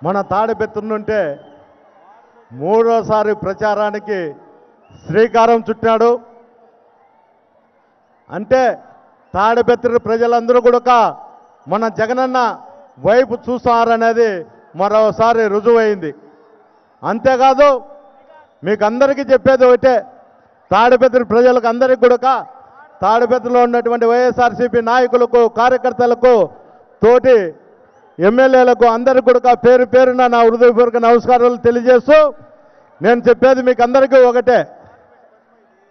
మన తాడిపత్రి నుంటే మూడోసారి ప్రచారానికి శ్రీకారం చుట్టాడు. అంటే తాడిపత్రి ప్రజలందరూ కూడా మన జగనన్న వైపు చూస్తారనేది మరోసారి రుజువైంది. అంతేకాదు మీకు అందరికీ చెప్పేది ఒకటే, తాడిపత్రి ప్రజలకు అందరికీ కూడా తాడిపత్రిలో ఉన్నటువంటి వైఎస్ఆర్సీపీ నాయకులకు, కార్యకర్తలకు, తోటి ఎమ్మెల్యేలకు అందరికీ కూడా పేరు పేరున నా హృదయపూర్వక నమస్కారాలు తెలియజేస్తూ నేను చెప్పేది మీకు అందరికీ ఒకటే,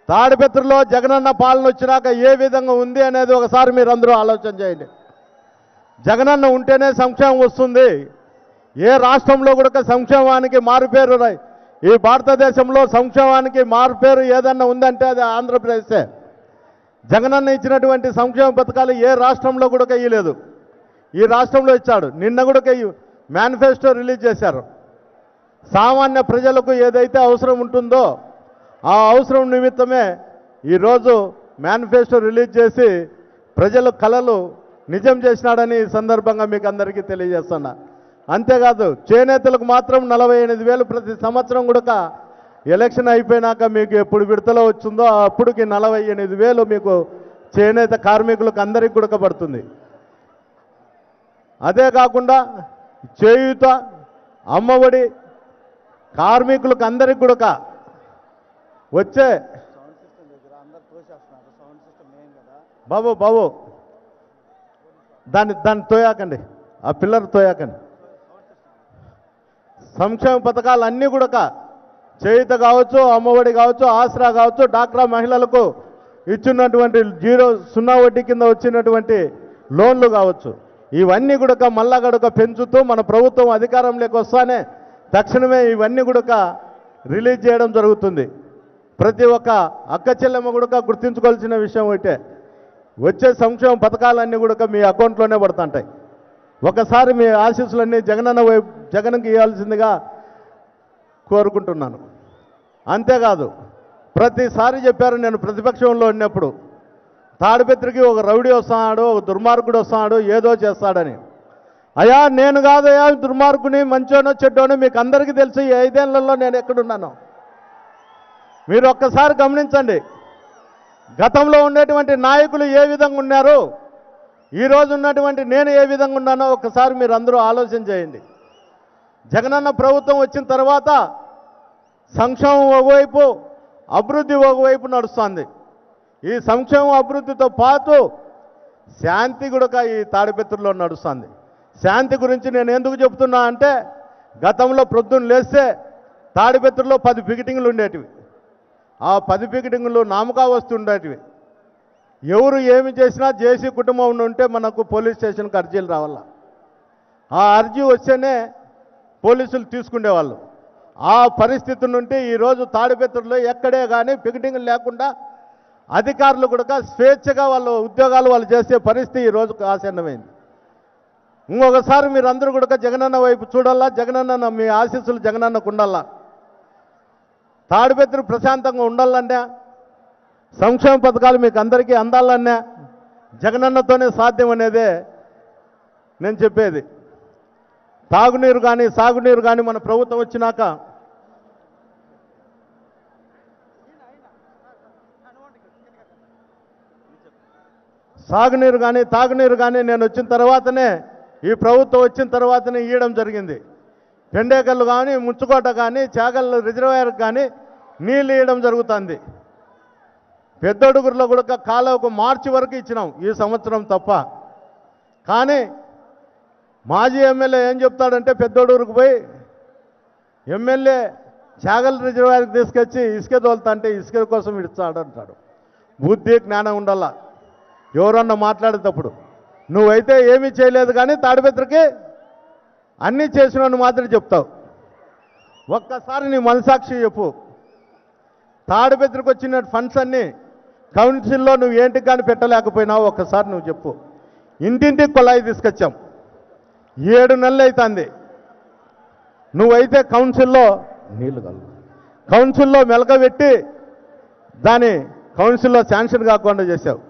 తాడిపత్రిలో జగనన్న పాలన వచ్చినాక ఏ విధంగా ఉంది అనేది ఒకసారి మీరు అందరూ ఆలోచన చేయండి. జగనన్న ఉంటేనే సంక్షేమం వస్తుంది. ఏ రాష్ట్రంలో కూడా సంక్షేమానికి మారుపేరు, ఈ భారతదేశంలో సంక్షేమానికి మారుపేరు ఏదన్నా ఉందంటే అది ఆంధ్రప్రదేశే. జగనన్న ఇచ్చినటువంటి సంక్షేమ పథకాలు ఏ రాష్ట్రంలో కూడా ఇవ్వలేదు, ఈ రాష్ట్రంలో ఇచ్చాడు. నిన్న కూడా మేనిఫెస్టో రిలీజ్ చేశారు. సామాన్య ప్రజలకు ఏదైతే అవసరం ఉంటుందో ఆ అవసరం నిమిత్తమే ఈరోజు మేనిఫెస్టో రిలీజ్ చేసి ప్రజల కలలు నిజం చేసినాడని ఈ సందర్భంగా మీకు అందరికీ తెలియజేస్తున్నా. అంతేకాదు చేనేతలకు మాత్రం 48,000 ప్రతి సంవత్సరం కూడా ఎలక్షన్ అయిపోయినాక మీకు ఎప్పుడు విడతలో వచ్చిందో అప్పుడుకి 48,000 మీకు చేనేత కార్మికులకు అందరికీ కూడా పడుతుంది. అదే కాకుండా చేయూత, అమ్మఒడి కార్మికులకు అందరికి కూడా వచ్చే బాబు దాన్ని తోయాకండి, ఆ పిల్లర్ తోయాకండి. సంక్షేమ పథకాలు అన్నీ కూడా చేయూత కావచ్చు, అమ్మఒడి కావచ్చు, ఆసరా కావచ్చు, డాక్రా మహిళలకు ఇచ్చినటువంటి 0 వడ్డీ కింద వచ్చినటువంటి లోన్లు కావచ్చు, ఇవన్నీ కూడా మళ్ళా గడుక పెంచుతూ మన ప్రభుత్వం అధికారంలోకి వస్తానే తక్షణమే ఇవన్నీ కూడా రిలీజ్ చేయడం జరుగుతుంది. ప్రతి ఒక్క అక్క చెల్లెమ్మ కూడా గుర్తించుకోవాల్సిన విషయం ఒకటే, వచ్చే సంక్షేమ పథకాలన్నీ కూడా మీ అకౌంట్లోనే పడుతుంటాయి. ఒకసారి మీ ఆశీస్సులన్నీ జగన్కి ఇవ్వాల్సిందిగా కోరుకుంటున్నాను. అంతేకాదు ప్రతిసారి చెప్పారు, నేను ప్రతిపక్షంలో ఉన్నప్పుడు తాడిపత్రికి ఒక రౌడీ వస్తున్నాడు, ఒక దుర్మార్గుడు వస్తున్నాడు, ఏదో చేస్తాడని. అయ్యా నేను కాదయ్యా దుర్మార్గుని, మంచోనో చెడ్డోనో మీకు అందరికీ తెలుసు. ఈ 5 ఏళ్లలో నేను ఎక్కడున్నాను మీరు ఒక్కసారి గమనించండి. గతంలో ఉండేటువంటి నాయకులు ఏ విధంగా ఉన్నారు, ఈరోజు ఉన్నటువంటి నేను ఏ విధంగా ఉన్నానో ఒక్కసారి మీరు అందరూ ఆలోచన చేయండి. జగనన్న ప్రభుత్వం వచ్చిన తర్వాత సంక్షేమం ఒకవైపు, అభివృద్ధి ఒకవైపు నడుస్తుంది. ఈ సంక్షేమ అభివృద్ధితో పాటు శాంతి కూడా ఈ తాడిపత్రిలో నడుస్తుంది. శాంతి గురించి నేను ఎందుకు చెప్తున్నా అంటే, గతంలో ప్రొద్దున లేస్తే తాడిపత్రిలో 10 పికెటింగ్లు ఉండేటివి. ఆ 10 పికెటింగ్లు నామకా వస్తుండేటివి. ఎవరు ఏమి చేసినా జేసీ కుటుంబం ఉంటే మనకు పోలీస్ స్టేషన్కి అర్జీలు రావాల. ఆ అర్జీ వస్తేనే పోలీసులు తీసుకునేవాళ్ళు. ఆ పరిస్థితి నుండి ఈరోజు తాడిపత్రిలో ఎక్కడే కానీ పికెటింగ్లు లేకుండా అధికారులు కూడా స్వేచ్ఛగా వాళ్ళ ఉద్యోగాలు వాళ్ళు చేసే పరిస్థితి ఈరోజు ఆసన్నమైంది. ఇంకొకసారి మీరు అందరూ కూడా జగనన్న వైపు చూడాలా, జగనన్న మీ ఆశీస్సులు జగనన్నకు ఉండాలా. తాడిపత్రి ప్రశాంతంగా ఉండాలన్నా, సంక్షేమ పథకాలు మీకు అందరికీ అందాలన్నా జగనన్నతోనే సాధ్యం అనేదే నేను చెప్పేది. తాగునీరు కానీ సాగునీరు కానీ మన ప్రభుత్వం వచ్చినాక సాగునీరు కానీ తాగునీరు కానీ నేను వచ్చిన తర్వాతనే, ఈ ప్రభుత్వం వచ్చిన తర్వాతనే ఇవ్వడం జరిగింది. పెండేకల్లు కానీ, ముచ్చుకోట కానీ, చాగల్ రిజర్వాయర్ కానీ నీళ్ళు ఇవ్వడం జరుగుతుంది. పెద్దడుగురులో కూడా కాలువకు మార్చి వరకు ఇచ్చినాం ఈ సంవత్సరం తప్ప. కానీ మాజీ ఎమ్మెల్యే ఏం చెప్తాడంటే, పెద్దడుగురికి పోయి ఎమ్మెల్యే చాగల్ రిజర్వాయర్కి తీసుకొచ్చి ఇసుక తోలుతాంటే ఇసుక కోసం ఇస్తాడంటాడు. బుద్ధి జ్ఞానం ఉండాల ఎవరన్నా మాట్లాడేటప్పుడు. నువ్వైతే ఏమీ చేయలేదు కానీ తాడిపత్రికి అన్నీ చేసినవని మాత్రం చెప్తావు. ఒక్కసారి నీ మనసాక్షి చెప్పు. తాడిపత్రికి వచ్చిన ఫండ్స్ అన్నీ కౌన్సిల్లో నువ్వు ఏంటికి కానీ పెట్టలేకపోయినావు. ఒక్కసారి నువ్వు చెప్పు. ఇంటింటికి కొలాయి తీసుకొచ్చాం, 7 నెలలు అవుతుంది. నువ్వైతే కౌన్సిల్లో నీళ్లు కలుగు, కౌన్సిల్లో మెలకబెట్టి దాని కౌన్సిల్లో శాంక్షన్ కాకుండా చేశావు.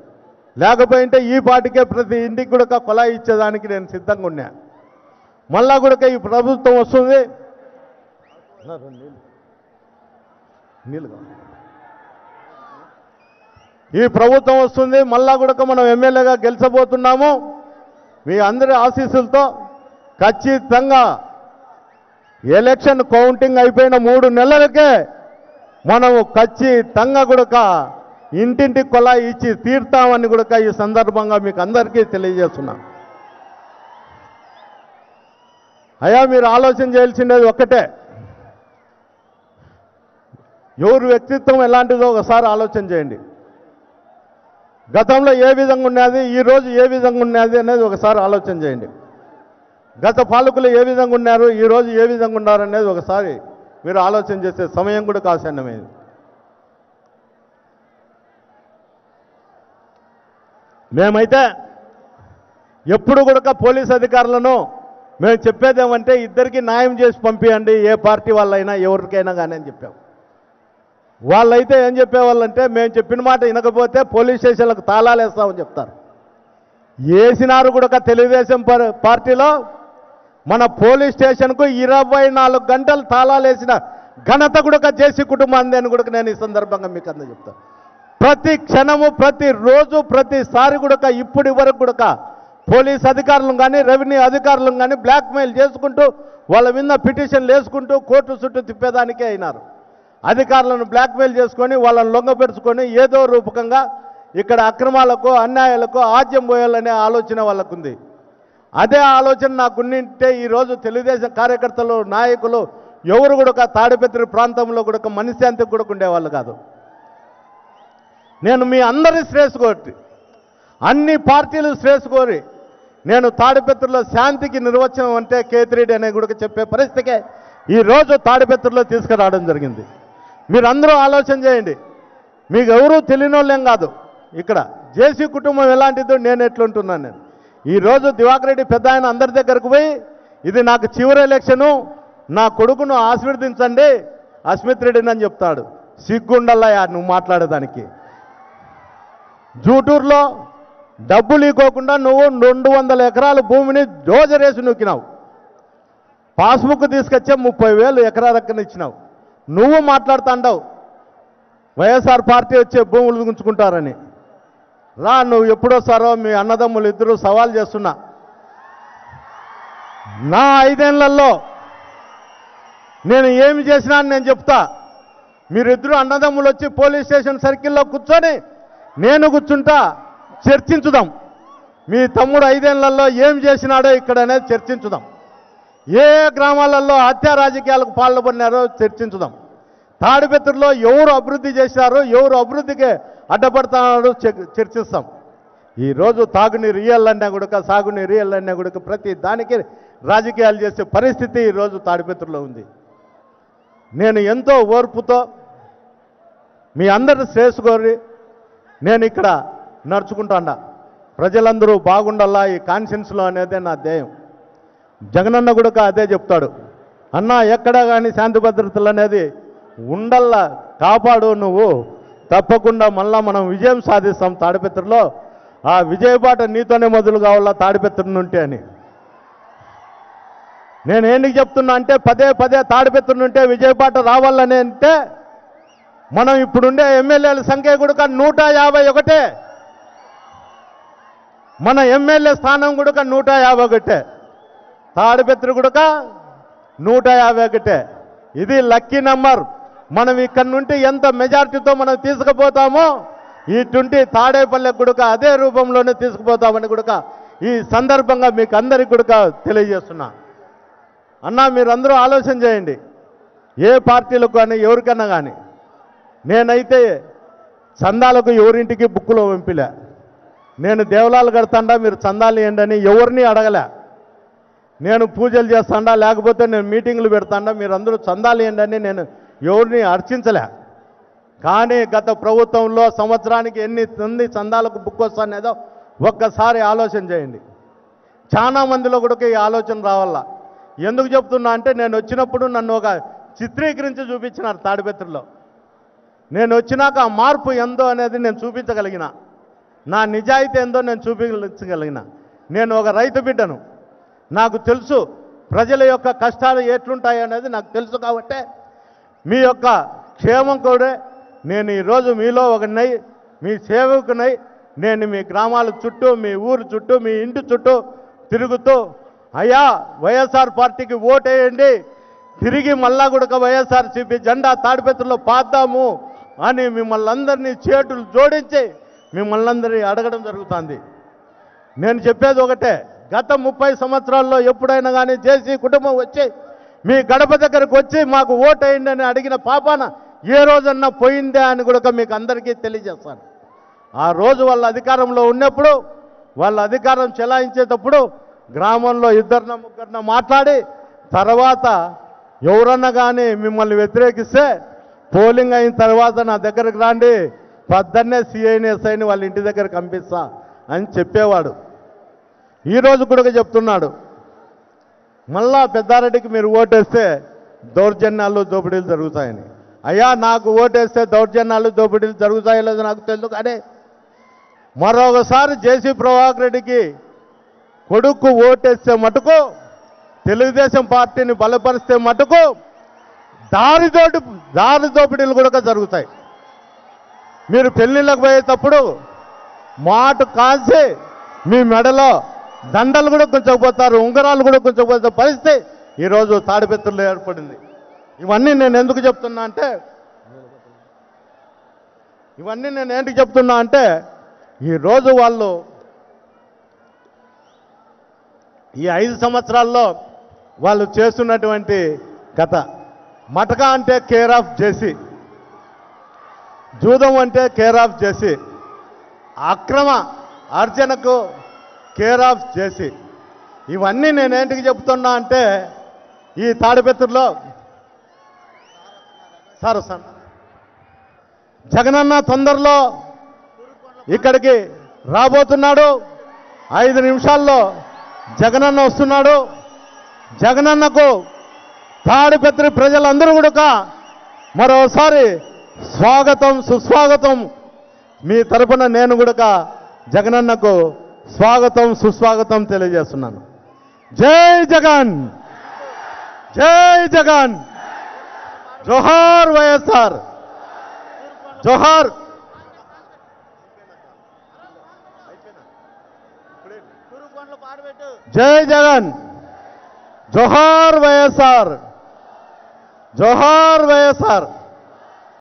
లేకపోయింటే ఈ పాటికే ప్రతి ఇంటికి కూడా కొలాయి ఇచ్చేదానికి నేను సిద్ధంగా ఉన్నా. మళ్ళా కూడా ఈ ప్రభుత్వం వస్తుంది. ఈ ప్రభుత్వం వస్తుంది, మళ్ళా కూడా మనం ఎమ్మెల్యేగా గెలిచబోతున్నాము. మీ అందరి ఆశీస్సులతో ఖచ్చితంగా ఎలక్షన్ కౌంటింగ్ అయిపోయిన 3 నెలలకే మనము ఖచ్చితంగా కూడా ఇంటింటికి కొలాయి ఇచ్చి తీర్తామని కూడా ఈ సందర్భంగా మీకు అందరికీ తెలియజేస్తున్నాం. అయ్యా, మీరు ఆలోచన చేయాల్సిండేది ఒక్కటే, ఎవరి వ్యక్తిత్వం ఎలాంటిదో ఒకసారి ఆలోచన చేయండి. గతంలో ఏ విధంగా ఉన్నది, ఈరోజు ఏ విధంగా ఉన్నది అనేది ఒకసారి ఆలోచన చేయండి. గత పాలకులు ఏ విధంగా ఉన్నారు, ఈరోజు ఏ విధంగా ఉన్నారు అనేది ఒకసారి మీరు ఆలోచన చేసే సమయం కూడా ఆసన్నమైంది. మేమైతే ఎప్పుడు కూడా పోలీస్ అధికారులను మేము చెప్పేదేమంటే ఇద్దరికి న్యాయం చేసి పంపించండి, ఏ పార్టీ వాళ్ళైనా ఎవరికైనా కానీ అని చెప్పాం. వాళ్ళైతే ఏం చెప్పేవాళ్ళంటే మేము చెప్పిన మాట వినకపోతే పోలీస్ స్టేషన్లకు తాళాలు వేస్తామని చెప్తారు. వేసినారు కూడా తెలుగుదేశం పార్టీలో మన పోలీస్ స్టేషన్కు 24 గంటలు తాళాలు వేసిన ఘనత కూడా జేసీ కుటుంబాన్ని అని కూడా నేను ఈ సందర్భంగా మీకు అందరూ చెప్తాను. ప్రతి క్షణము, ప్రతిరోజు, ప్రతిసారి కూడా ఇప్పటి వరకు కూడా పోలీస్ అధికారులను కానీ రెవెన్యూ అధికారులను కానీ బ్లాక్మెయిల్ చేసుకుంటూ వాళ్ళ మీద పిటిషన్లు వేసుకుంటూ కోర్టు చుట్టూ తిప్పేదానికే అయినారు. అధికారులను బ్లాక్మెయిల్ చేసుకొని వాళ్ళని లొంగపెరుచుకొని ఏదో రూపకంగా ఇక్కడ అక్రమాలకు అన్యాయాలకు ఆజ్యం పోయాలనే ఆలోచన వాళ్ళకుంది. అదే ఆలోచన నాకున్నింటే ఈరోజు తెలుగుదేశం కార్యకర్తలు, నాయకులు ఎవరు కూడా తాడిపత్రి ప్రాంతంలో కూడా మనశ్శాంతికి కూడా ఉండేవాళ్ళు కాదు. నేను మీ అందరి శ్రేయస్సు కోరి, అన్ని పార్టీలు శ్రేయస్సు కోరి నేను తాడిపత్రిలో శాంతికి నిర్వచనం అంటే కేతిరెడ్డి అనే కూడా చెప్పే పరిస్థితికే ఈరోజు తాడిపత్రిలో తీసుకురావడం జరిగింది. మీరందరూ ఆలోచన చేయండి. మీకు ఎవరూ తెలియని వాళ్ళేం కాదు. ఇక్కడ జేసీ కుటుంబం ఎలాంటిదో నేను ఎట్లుంటున్నాను. నేను ఈరోజు దివాకర్ రెడ్డి పెద్ద ఆయన అందరి దగ్గరకు పోయి ఇది నాకు చివరి ఎలక్షను, నా కొడుకును ఆశీర్వదించండి అస్మిత్ రెడ్డిని అని చెప్తాడు. సిగ్గుండల్లా నువ్వు మాట్లాడేదానికి. జూటూరులో డబ్బులు ఇవ్వకుండా నువ్వు 200 ఎకరాల భూమిని డోజరేసి నొక్కినావు. పాస్బుక్ తీసుకొచ్చే 30,000 ఎకరాలక్కన ఇచ్చినావు. నువ్వు మాట్లాడుతాండవు వైఎస్ఆర్ పార్టీ వచ్చే భూములు గుంచుకుంటారని. రా, నువ్వు ఎప్పుడొస్తారో మీ అన్నదమ్ములు ఇద్దరు సవాల్ చేస్తున్నా. నా 5 ఏళ్లలో నేను ఏమి చేసినా అని నేను చెప్తా. మీరిద్దరు అన్నదమ్ములు వచ్చి పోలీస్ స్టేషన్ సర్కిల్లో కూర్చొని నేను కూర్చుంటా, చర్చించుదాం. మీ తమ్ముడు 5 ఏళ్లలో ఏం చేసినాడో ఇక్కడ అనేది చర్చించుదాం. ఏ గ్రామాలలో హత్య రాజకీయాలకు పాల్పడినారో చర్చించుదాం. తాడిపత్రిలో ఎవరు అభివృద్ధి చేశారో, ఎవరు అభివృద్ధికి అడ్డపడుతున్నారో చర్చిస్తాం. ఈరోజు తాగునీరు ఇయ్యాలన్నా కూడా, సాగునీరు ఇయ్యాలన్నా కూడా ప్రతి దానికి రాజకీయాలు చేసే పరిస్థితి ఈరోజు తాడిపత్రిలో ఉంది. నేను ఎంతో ఓర్పుతో మీ అందరి శ్రేయస్సు కోరి నేను ఇక్కడ నడుచుకుంటాడా. ప్రజలందరూ బాగుండాలా ఈ కాన్షియన్స్లో అనేదే నా ధ్యేయం. జగనన్న కూడా అదే చెప్తాడు. అన్నా, ఎక్కడా కానీ శాంతి భద్రతలు అనేది ఉండల్లా, కాపాడు నువ్వు, తప్పకుండా మళ్ళా మనం విజయం సాధిస్తాం తాడిపత్రిలో. ఆ విజయబాట నీతోనే మొదలు కావాలా తాడిపత్రి నుండి అని. నేను ఏంటికి చెప్తున్నా అంటే పదే తాడిపత్రి నుంటే విజయబాట రావాలని అంటే మనం ఇప్పుడుండే ఎమ్మెల్యేల సంఖ్య కూడా 151. మన ఎమ్మెల్యే స్థానం కూడా 151. తాడిపత్రి కూడా 151. ఇది లక్కీ నెంబర్. మనం ఇక్కడ నుండి ఎంత మెజార్టీతో మనం తీసుకుపోతామో ఇటుండి తాడేపల్లెకి కూడా అదే రూపంలోనే తీసుకుపోతామని కూడా ఈ సందర్భంగా మీకు అందరికీ కూడా తెలియజేస్తున్నా. అన్నా, మీరందరూ ఆలోచన చేయండి. ఏ పార్టీలకు కానీ ఎవరికన్నా కానీ నేనైతే చందాలకు ఎవరింటికి బుక్కులో పంపిలే. నేను దేవలాలు కడతాండా, మీరు చందాలు ఏంటని ఎవరిని అడగలే. నేను పూజలు చేస్తాండా, లేకపోతే నేను మీటింగ్లు పెడతాండా, మీరందరూ చందాలు ఏంటని నేను ఎవరిని అర్చించలే. కానీ గత ప్రభుత్వంలో సంవత్సరానికి ఎన్ని చందాలకు బుక్ వస్తానేదో ఒక్కసారి ఆలోచన చేయండి. చాలా మందిలో కూడా ఈ ఆలోచన రావాల. ఎందుకు చెప్తున్నా అంటే నేను వచ్చినప్పుడు నన్ను ఒక చిత్రీకరించి చూపించినారు తాడిపత్రిలో. నేను వచ్చినాక ఆ మార్పు ఎందో అనేది నేను చూపించగలిగిన, నా నిజాయితీ ఏందో నేను చూపించగలిగిన. నేను ఒక రైతు బిడ్డను, నాకు తెలుసు ప్రజల యొక్క కష్టాలు ఎట్లుంటాయి అనేది నాకు తెలుసు కాబట్టి మీ యొక్క క్షేమం కూడా నేను ఈరోజు మీలో ఒకనై మీ సేవకునై నేను మీ గ్రామాల చుట్టూ మీ ఊరు చుట్టూ మీ ఇంటి చుట్టూ తిరుగుతూ అయ్యా వైఎస్ఆర్ పార్టీకి ఓటేయండి, తిరిగి మళ్ళా కూడా వైఎస్ఆర్సీపీ జెండా తాడిపత్రిలో పాద్దాము అని మిమ్మల్ని అందరినీ చేతులు జోడించి మిమ్మల్ని అందరినీ అడగడం జరుగుతుంది. నేను చెప్పేది ఒకటే, గత 30 సంవత్సరాల్లో ఎప్పుడైనా కానీ జేసీ కుటుంబం వచ్చి మీ గడప దగ్గరకు వచ్చి మాకు ఓటేయండి అని అడిగిన పాపాన ఏ రోజన్నా పోయిందే అని కూడా మీకు అందరికీ తెలియజేస్తాను. ఆ రోజు వాళ్ళ అధికారంలో ఉన్నప్పుడు వాళ్ళ అధికారం చెలాయించేటప్పుడు గ్రామంలో 2-3 మాట్లాడి తర్వాత ఎవరన్నా కానీ మిమ్మల్ని వ్యతిరేకిస్తే పోలింగ్ అయిన తర్వాత నా దగ్గరకు రాండి, పొద్దున్నే సిఐని ఎస్ఐని వాళ్ళ ఇంటి దగ్గరకు పంపిస్తా అని చెప్పేవాడు. ఈరోజు కూడా చెప్తున్నాడు, మళ్ళా పెద్దారెడ్డికి మీరు ఓటేస్తే దౌర్జన్యాలు దోపిడీలు జరుగుతాయని. అయ్యా నాకు ఓటేస్తే దౌర్జన్యాలు దోపిడీలు జరుగుతాయో లేదో నాకు తెలుసు, కానీ మరొకసారి జేసీ ప్రభాకర్ రెడ్డికి కొడుకు ఓటేస్తే మటుకు తెలుగుదేశం పార్టీని బలపరిస్తే మటుకు దారి దోపిడీలు కూడా జరుగుతాయి. మీరు పెళ్లిళ్ళకు పోయేటప్పుడు మాట కాల్చి మీ మెడలో దండలు కూడా గుంచకపోతారు, ఉంగరాలు కూడా గుంచకపోతే పరిస్థితి ఈరోజు తాడిపత్రిలో ఏర్పడింది. ఇవన్నీ నేను ఎందుకు చెప్తున్నా అంటే ఈరోజు వాళ్ళు ఈ 5 సంవత్సరాల్లో వాళ్ళు చేస్తున్నటువంటి కథ, మటకా అంటే కేర్ ఆఫ్ జేసీ, జూదం అంటే కేర్ ఆఫ్ జేసీ, అక్రమ అర్జనకు కేర్ ఆఫ్ జేసీ. ఇవన్నీ నేనేంటికి చెప్తున్నా అంటే ఈ తాడిపత్రిలో సార్ జగనన్న తొందరలో ఇక్కడికి రాబోతున్నాడు. 5 నిమిషాల్లో జగనన్న వస్తున్నాడు. జగనన్నకు తాడిపత్రి ప్రజలందరూ కూడా మరోసారి స్వాగతం సుస్వాగతం. మీ తరపున నేను కూడా జగనన్నకు స్వాగతం సుస్వాగతం తెలియజేస్తున్నాను. జై జగన్, జై జగన్, జోహార్ వైఎస్ఆర్, జోహార్. జై జగన్, జోహార్ వైఎస్ఆర్, జోహార్ వైఎస్ఆర్.